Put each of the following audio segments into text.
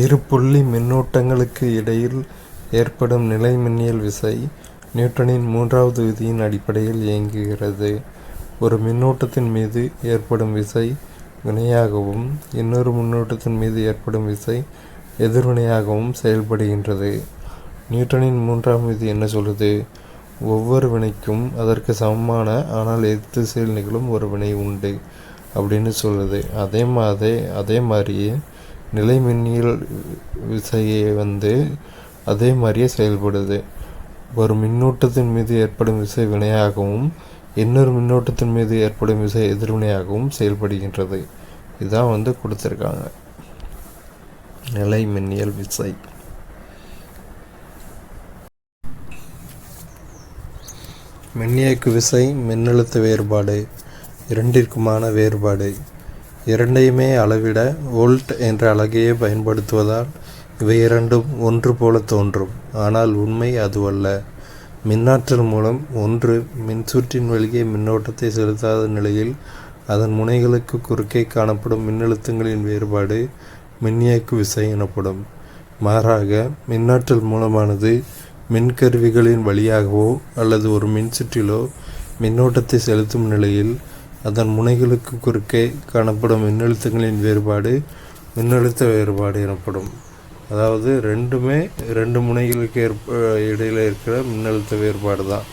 இரு புள்ளி மின்னூட்டங்களுக்கு இடையில் ஏற்படும் நிலைமின்னியல் விசை நியூட்டனின் மூன்றாவது விதியின் அடிப்படையில் இயங்குகிறது. ஒரு மின்னூட்டத்தின் மீது ஏற்படும் விசை வினையாகவும் இன்னொரு மின்னூட்டத்தின் மீது ஏற்படும் விசை எதிர்வினையாகவும் செயல்படுகின்றது. நியூட்டனின் மூன்றாம் விதி என்ன சொல்லுது? ஒவ்வொரு வினைக்கும் அதற்கு சமமான ஆனால் எதிர்திசையில் நிகழும் ஒரு வினை உண்டு அப்படின்னு சொல்லுது. அதே மாதிரியே நிலைமின்னியல் விசையை அதே மாதிரியே செயல்படுது. ஒரு மின்னூட்டத்தின் மீது ஏற்படும் விசை வினையாகவும் இன்னொரு மின்னூட்டத்தின் மீது ஏற்படும் விசை எதிர்வினையாகவும் செயல்படுகின்றது. இதான் கொடுத்துருக்காங்க நிலைமின்னியல் விசை. மின்னியக்கு விசை மின்னழுத்த வேறுபாடு இரண்டிற்குமான வேறுபாடு. இரண்டையுமே அளவிட வோல்ட் என்ற அலகையே பயன்படுத்துவதால் இவை இரண்டும் ஒன்று போல தோன்றும். ஆனால் உண்மை அதுவல்ல. மின்னாற்றல் மூலம் ஒன்று மின்சுற்றின் வெளியே மின்னோட்டத்தை செலுத்தாத நிலையில் அதன் முனைகளுக்கு குறுக்கே காணப்படும் மின்னழுத்தங்களின் வேறுபாடு மின்னியக்கு விசை எனப்படும். மாறாக மின்னாற்றல் மூலமானது மின்கருவிகளின் வழியாகவோ அல்லது ஒரு மின்சுற்றிலோ மின்னோட்டத்தை செலுத்தும் நிலையில் அதன் முனைகளுக்கு குறுக்கே காணப்படும் மின்னழுத்தங்களின் வேறுபாடு மின்னழுத்த வேறுபாடு எனப்படும். அதாவது ரெண்டு முனைகளுக்கு இடையில் இருக்கிற மின்னழுத்த வேறுபாடு தான்.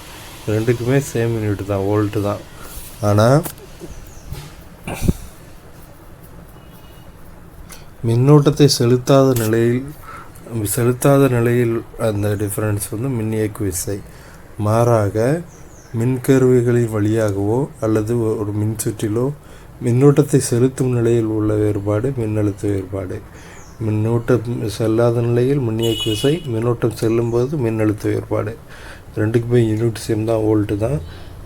ரெண்டுக்குமே சேம் யூனிட் தான், வோல்ட்டு தான். ஆனால் மின்னோட்டத்தை செலுத்தாத நிலையில் அந்த டிஃபரன்ஸ் மின்னியக்கு விசை. மாறாக மின்கருவிகளின் வழியாகவோ அல்லது ஒரு மின்சுற்றிலோ மின்னோட்டத்தை செலுத்தும் நிலையில் உள்ள வேறுபாடு மின்னழுத்த வேறுபாடு. மின்னோட்டம் செல்லாத நிலையில் மின்னியக்கு விசை, மின்னோட்டம் செல்லும்போது மின்னழுத்த வேறுபாடு. ரெண்டுக்குமே யூனிட் சேம் தான், வோல்ட்டு தான்.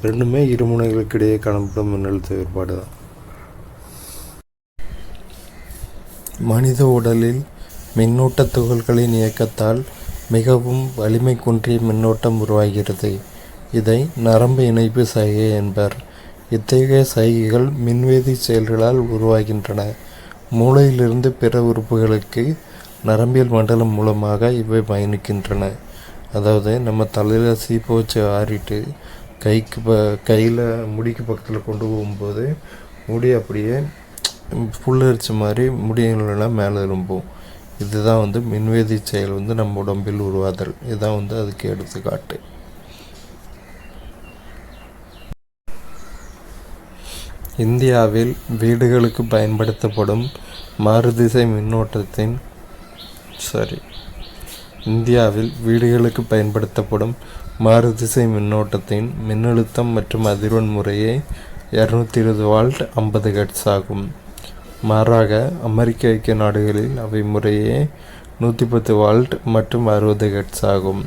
ரெண்டுமே இருமுனைகளுக்கு இடையே காணப்படும் மின்னழுத்த வேறுபாடு தான். மனித உடலில் மின்னூட்ட துகள்களின் இயக்கத்தால் மிகவும் வலிமை குன்றிய மின்னோட்டம் உருவாகிறது. இதை நரம்பு இணைப்பு சைகை என்பர். இத்தகைய சைகைகள் மின்வேதி செயல்களால் உருவாகின்றன. மூளையிலிருந்து பிற உறுப்புகளுக்கு நரம்பியல் மண்டலம் மூலமாக இவை பயணிக்கின்றன. அதாவது நம்ம தலையில் சீப்பை வச்சு ஆறிட்டு கையில் முடிக்கு பக்கத்தில் கொண்டு போகும்போது முடி அப்படியே புல்லரிச்ச மாதிரி முடியெல்லாம் மேலே எழும்பும். இதுதான் மின்வேதி செயல் நம்ம உடம்பில் உருவாதல். இதுதான் அதுக்கு எடுத்துக்காட்டு. இந்தியாவில் வீடுகளுக்கு பயன்படுத்தப்படும் மாறுதிசை மின்னோட்டத்தின் மின்னழுத்தம் மற்றும் அதிர்வெண் முறையே 220 வால்ட் 50 ஹெர்ட்ஸ் ஆகும். மாறாக அமெரிக்க ஐக்கிய நாடுகளில் அவை முறையே 110 வால்ட் மற்றும் 60 ஹெர்ட்ஸ் ஆகும்.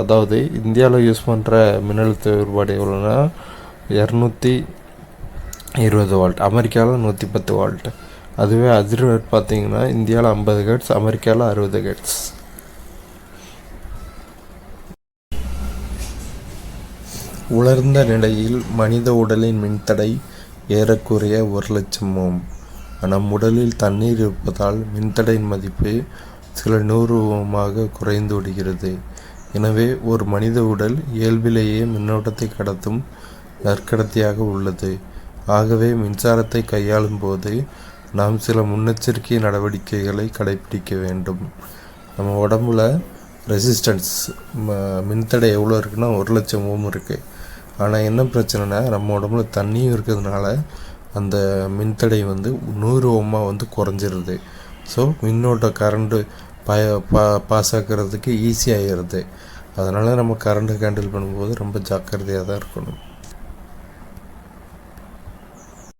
அதாவது இந்தியாவில் யூஸ் பண்ணுற மின்னழுத்த வேறுபாடு எவ்வளோன்னா 220 வால்ட், அமெரிக்காவில் 110 வால்ட். அதுவே அதிர்வெண் பார்த்திங்கன்னா இந்தியாவில் 50 ஹெர்ட்ஸ், அமெரிக்காவில் 60 ஹெர்ட்ஸ். உலர்ந்த நிலையில் மனித உடலின் மின்தடை ஏறக்குறைய 1,00,000 ஓம். நம் உடலில் தண்ணீர் இருப்பதால் மின்தடையின் மதிப்பு சில 100 ஓமாக குறைந்து விடுகிறது. எனவே ஒரு மனித உடல் இயல்பிலேயே மின்னோட்டத்தை கடத்தும் நற்கடத்தியாக உள்ளது. ஆகவே மின்சாரத்தை கையாளும் போது நாம் சில முன்னெச்சரிக்கை நடவடிக்கைகளை கடைபிடிக்க வேண்டும். நம்ம உடம்புல ரெசிஸ்டன்ஸ் மின்தடை எவ்வளோ இருக்குன்னா 1,00,000 ஓம் இருக்குது. ஆனால் என்ன பிரச்சனைனா நம்ம உடம்புல தண்ணியும் இருக்கிறதுனால அந்த மின்தடை 100 ஓமாக குறைஞ்சிருது. ஸோ கரண்ட்டு பாஸ் ஆக்கிறதுக்கு ஈஸியாகிடுது. அதனால் நம்ம கரண்ட்டு ஹேண்டில் பண்ணும்போது ரொம்ப ஜாக்கிரதையாக தான் இருக்கணும்.